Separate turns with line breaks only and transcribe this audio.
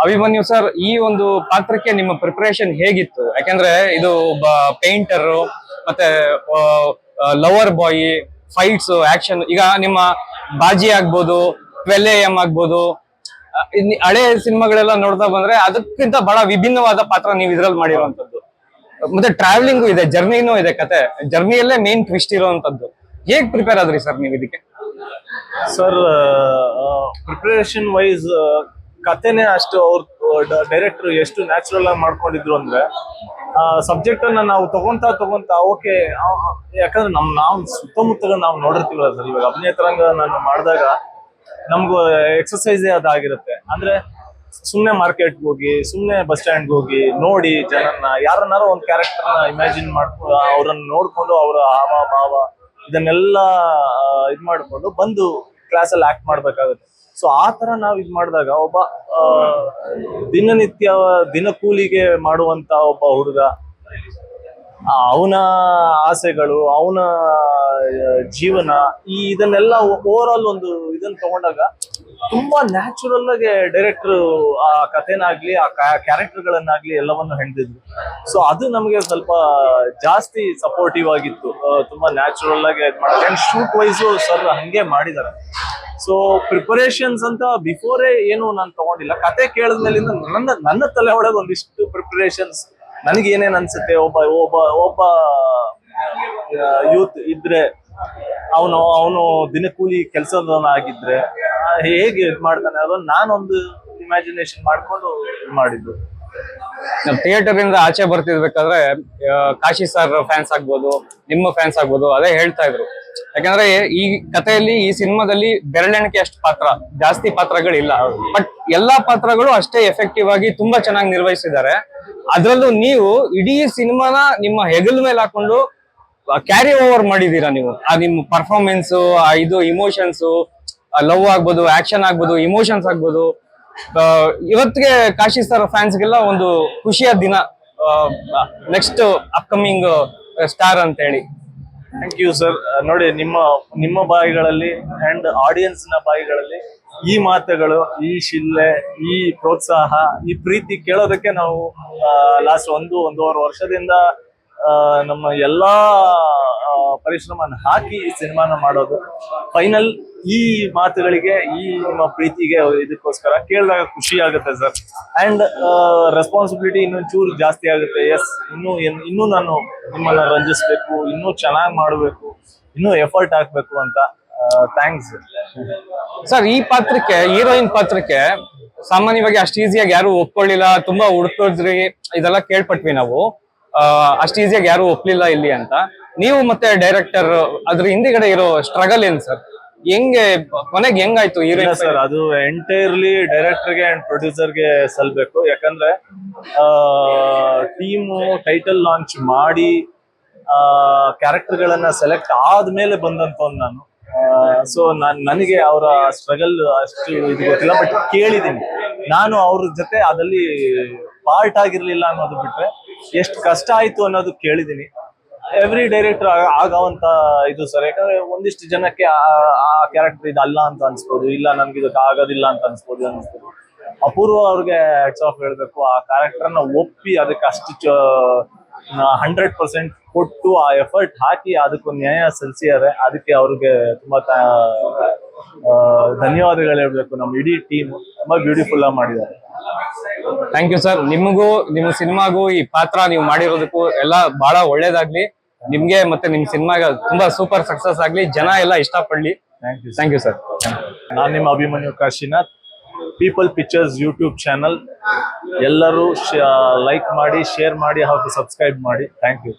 Abhimanyu sir, ಈ ಒಂದು ಪಾತ್ರಕ್ಕೆ ನಿಮ್ಮ ಪ್ರಿಪರೇಷನ್ ಹೇಗಿತ್ತು? ಯಾಕಂದ್ರೆ ಇದು ಒಬ್ಬ ಪೇಂಟರ್ ಮತ್ತೆ ಲವರ್ ಬಾಯ್, ಫೈಟ್ಸ್, ಆಕ್ಷನ್. ಈಗ ನಿಮ್ಮ ಬಾಜಿ ಆಗ್ಬೋದು, 12 AM ಆಗ್ಬೋದು, ಹಳೆ ಸಿನಿಮಾಗಳೆಲ್ಲ ನೋಡ್ತಾ ಬಂದ್ರೆ ಅದಕ್ಕಿಂತ ಬಹಳ ವಿಭಿನ್ನವಾದ ಪಾತ್ರ ನೀವು ಇದ್ರಲ್ಲಿ ಮಾಡಿರುವಂತದ್ದು. ಮತ್ತೆ ಟ್ರಾವೆಲಿಂಗು ಇದೆ, ಜರ್ನಿನೂ ಇದೆ, ಕತೆ ಜರ್ನಿಯಲ್ಲೇ ಮೇನ್ ಟ್ವಿಸ್ಟ್ ಇರುವಂತದ್ದು. ಹೇಗ್ ಪ್ರಿಪೇರ್ ಆದ್ರಿ ಸರ್ ನೀವು ಇದಕ್ಕೆ?
ಸರ್, ಪ್ರಿಪರೇಷನ್ ವೈಸ್ ಕತೆನೇ ಅಷ್ಟು ಅವ್ರ ಡೈರೆಕ್ಟರ್ ಎಷ್ಟು ನ್ಯಾಚುರಲ್ ಆಗಿ ಮಾಡ್ಕೊಂಡಿದ್ರು ಅಂದ್ರೆ ಸಬ್ಜೆಕ್ಟ್ ಅನ್ನ ನಾವು ತಗೊಂತ ಓಕೆ. ಯಾಕಂದ್ರೆ ನಾವು ಸುತ್ತಮುತ್ತಲ ನಾವು ನೋಡಿರ್ತೀವಲ್ಲ ಸರ್, ಇವಾಗ ಅಭಿನೇತರಂಗ ನಾನು ಮಾಡಿದಾಗ ನಮ್ಗೂ ಎಕ್ಸರ್ಸೈಸೇ ಅದಾಗಿರುತ್ತೆ. ಅಂದ್ರೆ ಸುಮ್ನೆ ಮಾರ್ಕೆಟ್ಗೆ ಹೋಗಿ, ಸುಮ್ನೆ ಬಸ್ ಸ್ಟ್ಯಾಂಡ್ಗೆ ಹೋಗಿ ನೋಡಿ ಜನನ್ನ, ಯಾರನ್ನಾರು ಒಂದು ಕ್ಯಾರೆಕ್ಟರ್ನ ಇಮ್ಯಾಜಿನ್ ಮಾಡ್ಕೊಂಡು ಅವ್ರನ್ನ ನೋಡ್ಕೊಂಡು ಅವರ ಹಾವ ಭಾವ ಇದನ್ನೆಲ್ಲ ಮಾಡ್ಕೊಂಡು ಬಂದು ಕ್ಲಾಸಲ್ಲಿ ಆಕ್ಟ್ ಮಾಡ್ಬೇಕಾಗುತ್ತೆ. ಸೊ ಆ ತರ ನಾವ್ ಮಾಡಿದಾಗ ಒಬ್ಬ ದಿನನಿತ್ಯ ದಿನಕೂಲಿಗೆ ಮಾಡುವಂತ ಒಬ್ಬ ಹುಡುಗ, ಅವನ ಆಸೆಗಳು, ಅವನ ಜೀವನ, ಇದನ್ನೆಲ್ಲ ಓವರ್ ಆಲ್ ಒಂದು ಇದನ್ನ ತಗೊಂಡಾಗ ತುಂಬಾ ನ್ಯಾಚುರಲ್ ಆಗಿ ಡೈರೆಕ್ಟರ್ ಆ ಕಥೆನಾಗ್ಲಿ, ಆ ಕ್ಯಾರೆಕ್ಟರ್ಗಳನ್ನಾಗ್ಲಿ ಎಲ್ಲವನ್ನು ಹೆಣ್ದಿದ್ರು. ಸೊ ಅದು ನಮಗೆ ಸ್ವಲ್ಪ ಜಾಸ್ತಿ ಸಪೋರ್ಟಿವ್ ಆಗಿತ್ತು. ತುಂಬಾ ನ್ಯಾಚುರಲ್ ಆಗಿ ಶೂಟ್ ವೈಸು ಸರ್ ಹಂಗೆ ಮಾಡಿದ್ದಾರೆ. ಸೊ ಪ್ರಿಪರೇಷನ್ಸ್ ಅಂತ ಬಿಫೋರೇ ಏನು ನಾನು ತಗೊಂಡಿಲ್ಲ. ಕತೆ ಕೇಳಿದ್ಮೇಲಿಂದ ನನ್ನ ತಲೆ ಒಳಗೆ ಒಂದಿಷ್ಟು ಪ್ರಿಪರೇಷನ್ಸ್, ನನಗೆ ಏನೇನ್ ಅನ್ಸುತ್ತೆ, ಒಬ್ಬ ಯೂತ್ ಇದ್ರೆ, ಅವನು ದಿನಕೂಲಿ ಕೆಲಸದವನಾಗಿದ್ರೆ ಹೇಗೆ ಇದ್ ಮಾಡ್ತಾನೆ, ಅದನ್ನ ನಾನೊಂದು ಇಮ್ಯಾಜಿನೇಷನ್ ಮಾಡ್ಕೊಂಡು ಮಾಡಿದ್ದು.
ಥಿಯೇಟರ್ ಇಂದ ಆಚೆ ಬರ್ತಿರ್ಬೇಕಾದ್ರೆ ಕಾಶಿ ಸರ್ ಫ್ಯಾನ್ಸ್ ಆಗ್ಬೋದು, ನಿಮ್ಮ ಫ್ಯಾನ್ಸ್ ಆಗ್ಬೋದು, ಅದೇ ಹೇಳ್ತಾ ಇದ್ರು. ಯಾಕಂದ್ರೆ ಈ ಕಥೆಯಲ್ಲಿ, ಈ ಸಿನಿಮಾದಲ್ಲಿ ಬೆರಳೆಣಿಕೆ ಅಷ್ಟು ಪಾತ್ರ, ಜಾಸ್ತಿ ಪಾತ್ರಗಳಿಲ್ಲ. ಬಟ್ ಎಲ್ಲಾ ಪಾತ್ರಗಳು ಅಷ್ಟೇ ಎಫೆಕ್ಟಿವ್ ಆಗಿ ತುಂಬಾ ಚೆನ್ನಾಗಿ ನಿರ್ವಹಿಸಿದ್ದಾರೆ. ಅದ್ರಲ್ಲೂ ನೀವು ಇಡೀ ಸಿನಿಮಾನ ನಿಮ್ಮ ಹೆಗಲ ಮೇಲೆ ಹಾಕೊಂಡು ಕ್ಯಾರಿ ಓವರ್ ಮಾಡಿದೀರಾ ನೀವು. ನಿಮ್ಮ ಪರ್ಫಾರ್ಮೆನ್ಸ್, ಇದು ಇಮೋಷನ್ಸ್, ಲವ್ ಆಗ್ಬೋದು, ಆಕ್ಷನ್ ಆಗ್ಬೋದು, ಇಮೋಷನ್ಸ್ ಆಗ್ಬೋದು. ಇವತ್ತಿಗೆ ಕಾಶಿ ಸರ್ ಫ್ಯಾನ್ಸ್ಗೆಲ್ಲ ಒಂದು ಖುಷಿಯ ದಿನ, ನೆಕ್ಸ್ಟ್ ಅಪ್ಕಮಿಂಗ್ ಸ್ಟಾರ್ ಅಂತ ಹೇಳಿ.
Thank you sir. ನೋಡಿ, ನಿಮ್ಮ ಬಾಯಿಗಳಲ್ಲಿ ಅಂಡ್ ಆಡಿಯನ್ಸ್ ನ ಬಾಯಿಗಳಲ್ಲಿ ಈ ಮಾತುಗಳು, ಈ ಶಿಲ್ಲೆ, ಈ ಪ್ರೋತ್ಸಾಹ, ಈ ಪ್ರೀತಿ ಕೇಳೋದಕ್ಕೆ ನಾವು ಲಾಸ್ಟ್ ಒಂದೂವರೆ ವರ್ಷದಿಂದ ನಮ್ಮ ಎಲ್ಲಾ ಪರಿಶ್ರಮನ ಹಾಕಿ ಈ ಸಿನಿಮಾನ ಮಾಡೋದು. ಫೈನಲ್ ಈ ಮಾತುಗಳಿಗೆ, ಈ ನಿಮ್ಮ ಪ್ರೀತಿಗೆ, ಇದಕ್ಕೋಸ್ಕರ ಕೇಳಿದಾಗ ಖುಷಿ ಆಗುತ್ತೆ ಸರ್. ಅಂಡ್ ರೆಸ್ಪಾನ್ಸಿಬಿಲಿಟಿ ಇನ್ನೊಂದು ಚೂರು ಜಾಸ್ತಿ ಆಗುತ್ತೆ. ಎಸ್, ಇನ್ನೂ ನಾನು ನಿಮ್ಮನ್ನ ರಂಜಿಸ್ಬೇಕು, ಇನ್ನೂ ಚೆನ್ನಾಗಿ ಮಾಡಬೇಕು, ಇನ್ನೂ ಎಫರ್ಟ್ ಹಾಕ್ಬೇಕು ಅಂತ. Thanks
sir. ಈ ಪಾತ್ರಕ್ಕೆ, ಹೀರೋಯಿನ್ ಪಾತ್ರಕ್ಕೆ ಸಾಮಾನ್ಯವಾಗಿ ಅಷ್ಟು ಈಸಿಯಾಗಿ ಯಾರು ಒಪ್ಕೊಳ್ಳಿಲ್ಲ, ತುಂಬಾ ಹುಡುಕಿದ್ರಿ, ಇದೆಲ್ಲ ಕೇಳ್ಪಟ್ವಿ ನಾವು. ಅಷ್ಟು ಈಸಿಯಾಗಿ ಯಾರು ಒಪ್ಲಿಲ್ಲ ಇಲ್ಲಿ ಅಂತ. ನೀವು ಮತ್ತೆ ಡೈರೆಕ್ಟರ್ ಅದ್ರ ಹಿಂದಿಗಡೆ ಇರೋ ಸ್ಟ್ರಗಲ್ ಏನ್ ಸರ್? ಹೆಂಗೆ ಕೊನೆಗೆ ಹೆಂಗಾಯ್ತು ಹೀರೋಯಿನ್?
ಸರ್, ಅದು ಎಂಟೈರ್ಲಿ ಡೈರೆಕ್ಟರ್ಗೆ ಅಂಡ್ ಪ್ರೊಡ್ಯೂಸರ್ಗೆ ಸಲ್ಬೇಕು. ಯಾಕಂದ್ರೆ ಟೀಮು ಟೈಟಲ್ ಲಾಂಚ್ ಮಾಡಿ ಕ್ಯಾರೆಕ್ಟರ್ಗಳನ್ನ ಸೆಲೆಕ್ಟ್ ಆದ್ಮೇಲೆ ಬಂದಂತವ್ನು ನಾನು. ಸೊ ನನಗೆ ಅವರ ಸ್ಟ್ರಗಲ್ ಅಷ್ಟು ಇದು ಗೊತ್ತಿಲ್ಲ, ಬಟ್ ಕೇಳಿದ್ದೀನಿ. ನಾನು ಅವ್ರ ಜೊತೆ ಅದಲ್ಲಿ ಪಾರ್ಟ್ ಆಗಿರ್ಲಿಲ್ಲ ಅನ್ನೋದು ಬಿಟ್ರೆ ಎಷ್ಟು ಕಷ್ಟ ಆಯ್ತು ಅನ್ನೋದು ಕೇಳಿದ್ದೀನಿ. ಎವ್ರಿ ಡೈರೆಕ್ಟರ್ ಆಗವಂತ ಇದು ಸರ್. ಯಾಕಂದ್ರೆ ಒಂದಿಷ್ಟು ಜನಕ್ಕೆ ಆ ಕ್ಯಾರೆಕ್ಟರ್ ಇದಲ್ಲ ಅಂತ ಅನ್ಸ್ಬೋದು, ಇಲ್ಲ ನನ್ಗೆ ಇದಕ್ಕೆ ಆಗೋದಿಲ್ಲ ಅಂತ ಅನ್ಸ್ಬೋದು. ಅಪೂರ್ವ ಅವ್ರಿಗೆ ಹೆಡ್ಸ್ ಆಫ್ ಹೇಳ್ಬೇಕು. ಆ ಕ್ಯಾರೆಕ್ಟರ್ನ ಒಪ್ಪಿ ಅದಕ್ಕೆ ಅಷ್ಟು 100% ಕೊಟ್ಟು ಆ ಎಫರ್ಟ್ ಹಾಕಿ ಅದಕ್ಕೊಂದು ನ್ಯಾಯ ಸಲ್ಲಿಸಿದ್ದಾರೆ. ಅದಕ್ಕೆ ಅವ್ರಿಗೆ ತುಂಬಾ ಧನ್ಯವಾದಗಳು ಹೇಳ್ಬೇಕು. ನಮ್ಮ ಇಡೀ ಟೀಮ್ ತುಂಬಾ ಬ್ಯೂಟಿಫುಲ್ ಆಗಿ ಮಾಡಿದ್ದಾರೆ.
Thank you sir. ನಿಮಗೂ, ನಿಮ್ಮ ಸಿನಿಮಾಗೂ, ಈ ಪಾತ್ರ ನೀವು ಮಾಡಿರೋದಕ್ಕೂ ಎಲ್ಲ ಬಹಳ ಒಳ್ಳೇದಾಗ್ಲಿ. ನಿಮ್ಗೆ ಮತ್ತೆ ನಿಮ್ ಸಿನಿಮಾಗ ತುಂಬಾ ಸೂಪರ್ ಸಕ್ಸಸ್ ಆಗ್ಲಿ, ಜನ ಎಲ್ಲ ಇಷ್ಟಪಡ್ಲಿ. Thank you sir.
ನಾನು ನಿಮ್ಮ Abhimanyu Kashinath. People Pictures YouTube channel ಎಲ್ಲರೂ ಲೈಕ್ ಮಾಡಿ, ಶೇರ್ ಮಾಡಿ ಹಾಗೂ ಸಬ್ಸ್ಕ್ರೈಬ್ ಮಾಡಿ. Thank you.